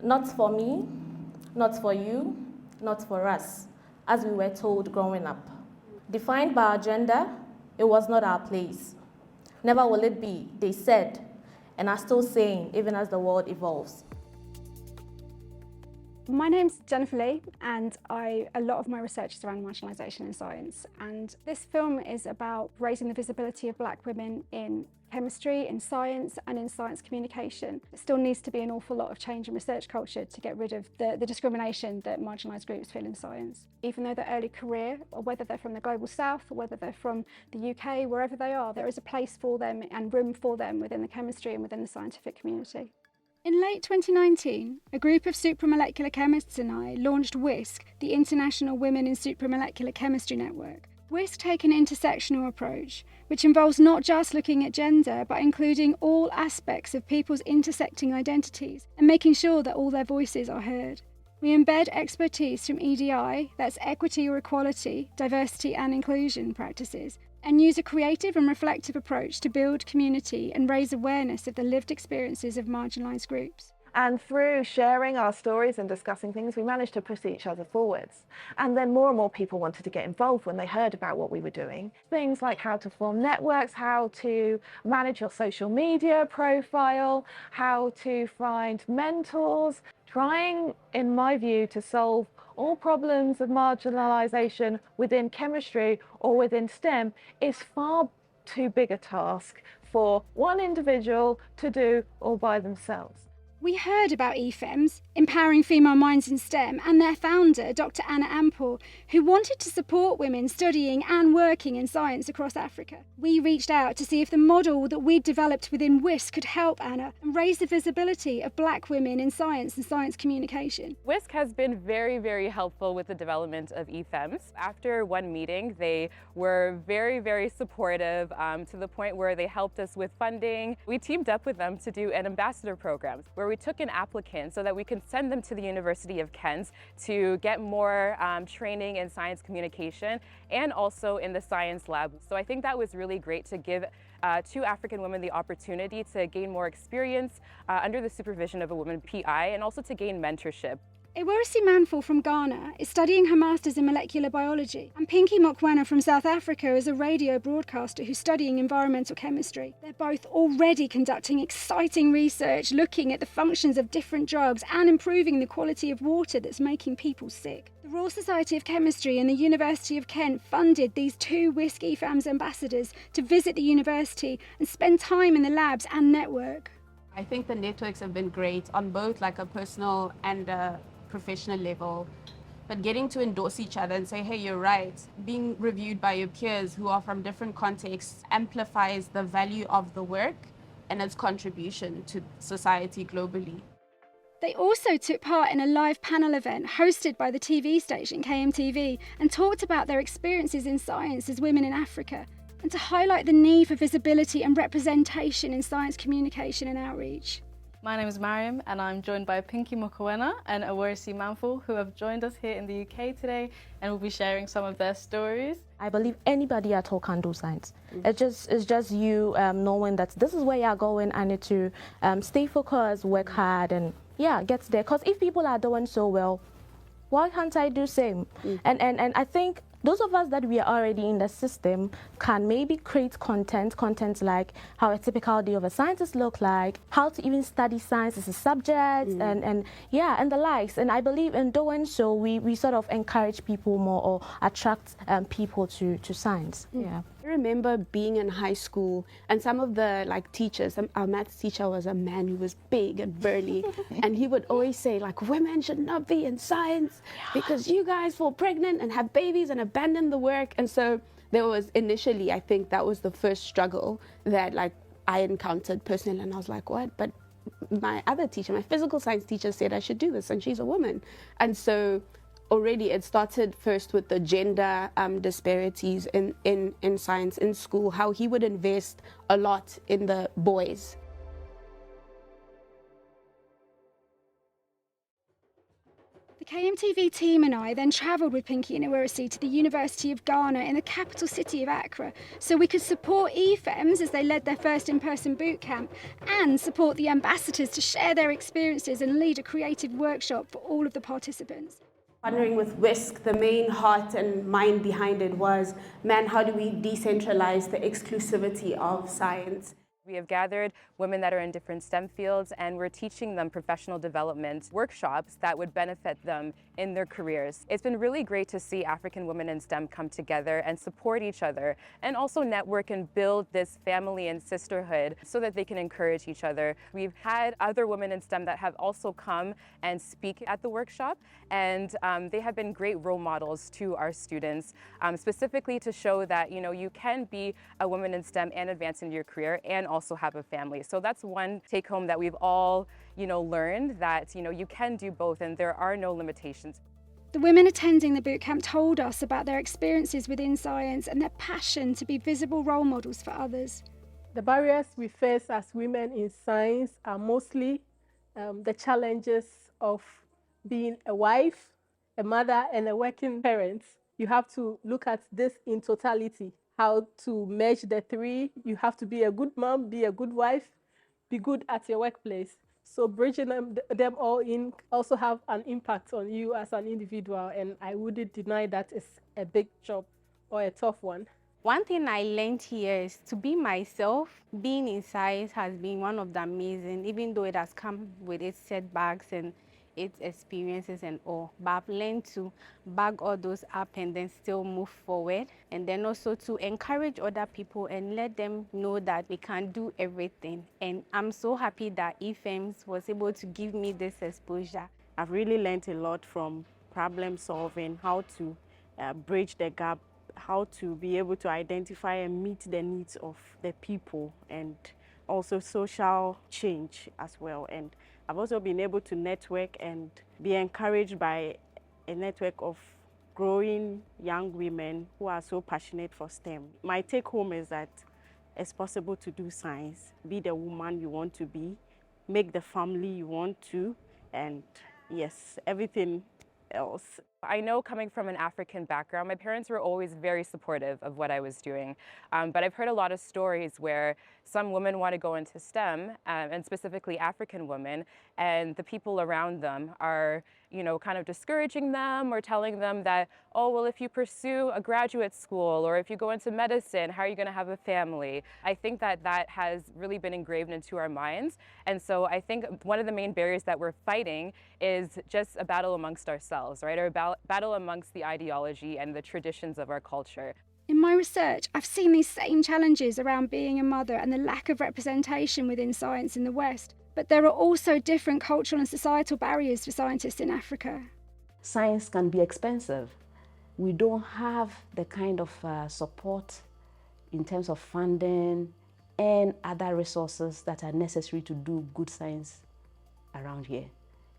Not for me, not for you, not for us, as we were told growing up. Defined by our gender, it was not our place. Never will it be, they said, and are still saying, even as the world evolves. My name's Jennifer Leigh, and a lot of my research is around marginalisation in science. And this film is about raising the visibility of Black women in chemistry, in science, and in science communication. There still needs to be an awful lot of change in research culture to get rid of the discrimination that marginalised groups feel in science. Even though they're early career, or whether they're from the global south, or whether they're from the UK, wherever they are, there is a place for them and room for them within the chemistry and within the scientific community. In late 2019, a group of supramolecular chemists and I launched WISC, the International Women in Supramolecular Chemistry Network. WISC take an intersectional approach, which involves not just looking at gender, but including all aspects of people's intersecting identities and making sure that all their voices are heard. We embed expertise from EDI, that's equity or equality, diversity and inclusion practices, and use a creative and reflective approach to build community and raise awareness of the lived experiences of marginalised groups. And through sharing our stories and discussing things, we managed to push each other forwards. And then more and more people wanted to get involved when they heard about what we were doing. Things like how to form networks, how to manage your social media profile, how to find mentors, trying, in my view, to solve all problems of marginalisation within chemistry or within STEM is far too big a task for one individual to do all by themselves. We heard about EFEMS, Empowering Female Minds in STEM, and their founder, Dr Anna Ampel, who wanted to support women studying and working in science across Africa. We reached out to see if the model that we'd developed within WISC could help Anna and raise the visibility of Black women in science and science communication. WISC has been very, very helpful with the development of EFEMS. After one meeting, they were very, very supportive to the point where they helped us with funding. We teamed up with them to do an ambassador program where we took an applicant so that we can send them to the University of Kent to get more training in science communication and also in the science lab. So I think that was really great to give two African women the opportunity to gain more experience under the supervision of a woman PI and also to gain mentorship. Ewura-Esi Manful from Ghana is studying her master's in molecular biology, and Pinky Mokwena from South Africa is a radio broadcaster who's studying environmental chemistry. They're both already conducting exciting research looking at the functions of different drugs and improving the quality of water that's making people sick. The Royal Society of Chemistry and the University of Kent funded these two WISC EFAMS ambassadors to visit the university and spend time in the labs and network. I think the networks have been great on both like a personal and a professional level, but getting to endorse each other and say, hey, you're right, being reviewed by your peers who are from different contexts amplifies the value of the work and its contribution to society globally. They also took part in a live panel event hosted by the TV station KMTV and talked about their experiences in science as women in Africa, and to highlight the need for visibility and representation in science communication and outreach. My name is Mariam, and I'm joined by Pinky Mokwena and Ewura-Esi Manful, who have joined us here in the UK today and will be sharing some of their stories. I believe anybody at all can do science. It's just you knowing that this is where you're going. I need to stay focused, work hard, and get there. Because if people are doing so well, why can't I do same? And I think those of us that we are already in the system can maybe create content like how a typical day of a scientist look like, how to even study science as a subject, and the likes. And I believe in doing so, we sort of encourage people more or attract people to science. Yeah. I remember being in high school and some of the teachers, our maths teacher was a man who was big and burly and he would always say women should not be in science because you guys fall pregnant and have babies and abandon the work. And so there was initially, I think that was the first struggle that I encountered personally, and I was like, what? But my other teacher, my physical science teacher, said I should do this, and she's a woman. And so already it started first with the gender disparities in science in school, how he would invest a lot in the boys. KMTV team and I then travelled with Pinky and Ewura-Esi to the University of Ghana in the capital city of Accra so we could support EFEMS as they led their first in-person boot camp and support the ambassadors to share their experiences and lead a creative workshop for all of the participants. Partnering with WISC, the main heart and mind behind it was, man, how do we decentralize the exclusivity of science? We have gathered women that are in different STEM fields, and we're teaching them professional development workshops that would benefit them in their careers. It's been really great to see African women in STEM come together and support each other, and also network and build this family and sisterhood so that they can encourage each other. We've had other women in STEM that have also come and speak at the workshop, and they have been great role models to our students, specifically to show that you can be a woman in STEM and advance in your career and also have a family. So that's one take home that we've all learned, that you can do both and there are no limitations. The women attending the bootcamp told us about their experiences within science and their passion to be visible role models for others. The barriers we face as women in science are mostly the challenges of being a wife, a mother, and a working parent. You have to look at this in totality, how to merge the three. You have to be a good mom, be a good wife, be good at your workplace. So bridging them all in also have an impact on you as an individual, and I wouldn't deny that it's a big job or a tough one. One thing I learned here is to be myself. Being in science has been one of the amazing, even though it has come with its setbacks and its experiences and all, but I've learned to bag all those up and then still move forward, and then also to encourage other people and let them know that we can do everything. And I'm so happy that EFEMS was able to give me this exposure. I've really learned a lot from problem solving, how to bridge the gap, how to be able to identify and meet the needs of the people, and also social change as well. And I've also been able to network and be encouraged by a network of growing young women who are so passionate for STEM. My take home is that it's possible to do science, be the woman you want to be, make the family you want to, and yes, everything else. I know, coming from an African background, my parents were always very supportive of what I was doing. But I've heard a lot of stories where some women want to go into STEM, and specifically African women, and the people around them are, kind of discouraging them or telling them that, oh, well, if you pursue a graduate school or if you go into medicine, how are you going to have a family? I think that that has really been engraved into our minds. And so I think one of the main barriers that we're fighting is just a battle amongst ourselves, right? Or a battle amongst the ideology and the traditions of our culture. In my research, I've seen these same challenges around being a mother and the lack of representation within science in the West. But there are also different cultural and societal barriers for scientists in Africa. Science can be expensive. We don't have the kind of support in terms of funding and other resources that are necessary to do good science around here.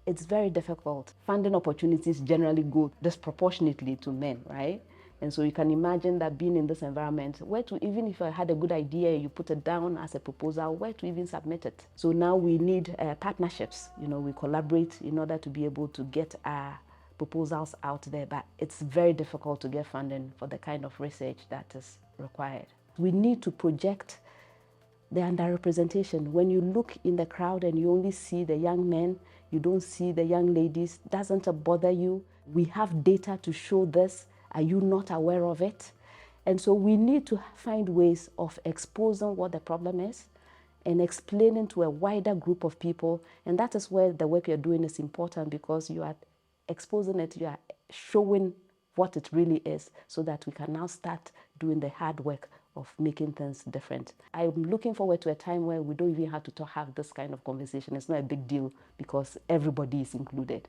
It's very difficult. Funding opportunities generally go disproportionately to men, right? And so you can imagine that being in this environment, where to, even if I had a good idea, you put it down as a proposal, where to even submit it. So now we need partnerships. We collaborate in order to be able to get our proposals out there, but it's very difficult to get funding for the kind of research that is required. We need to project the underrepresentation. When you look in the crowd and you only see the young men, you don't see the young ladies, doesn't it bother you? We have data to show this. Are you not aware of it? And so we need to find ways of exposing what the problem is and explaining to a wider group of people. And that is where the work you're doing is important, because you are exposing it, you are showing what it really is, so that we can now start doing the hard work of making things different. I'm looking forward to a time where we don't even have to have this kind of conversation. It's not a big deal because everybody is included.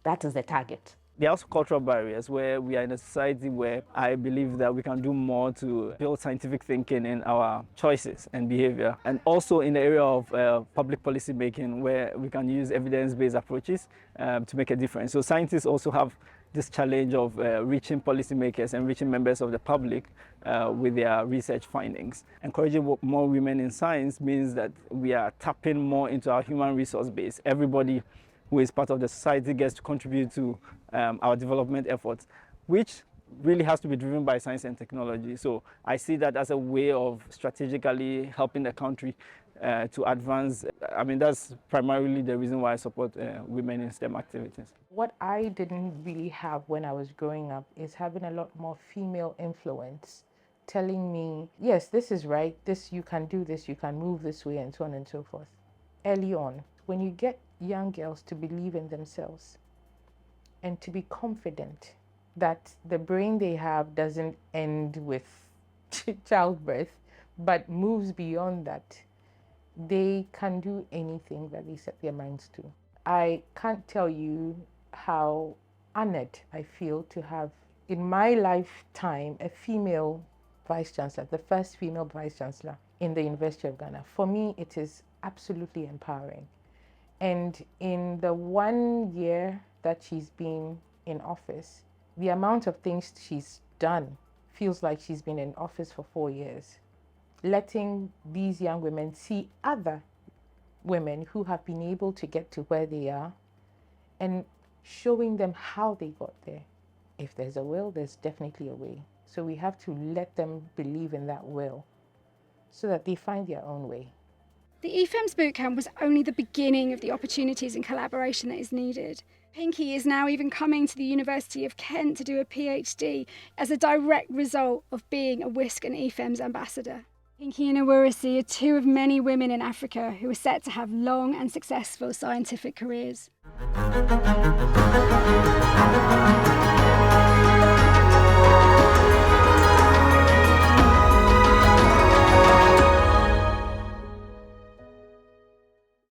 That is the target. There are also cultural barriers where we are in a society where I believe that we can do more to build scientific thinking in our choices and behavior, and also in the area of public policy making, where we can use evidence-based approaches to make a difference. So scientists also have this challenge of reaching policymakers and reaching members of the public with their research findings. Encouraging more women in science means that we are tapping more into our human resource base. Everybody who is part of the society gets to contribute to our development efforts, which really has to be driven by science and technology. So I see that as a way of strategically helping the country to advance. I mean, that's primarily the reason why I support women in STEM activities. What I didn't really have when I was growing up is having a lot more female influence telling me, yes, this is right, this, you can do this, you can move this way, and so on and so forth. Early on, when you get young girls to believe in themselves and to be confident that the brain they have doesn't end with childbirth, but moves beyond that, they can do anything that they set their minds to. I can't tell you how honored I feel to have in my lifetime a female vice chancellor, the first female vice chancellor in the University of Ghana. For me, it is absolutely empowering. And in the 1 year that she's been in office, the amount of things she's done feels like she's been in office for 4 years. Letting these young women see other women who have been able to get to where they are and showing them how they got there. If there's a will, there's definitely a way. So we have to let them believe in that will so that they find their own way. The EFEMS bootcamp was only the beginning of the opportunities and collaboration that is needed. Pinky is now even coming to the University of Kent to do a PhD as a direct result of being a WISC and EFEMS ambassador. Pinky and Ewura-Esi are two of many women in Africa who are set to have long and successful scientific careers.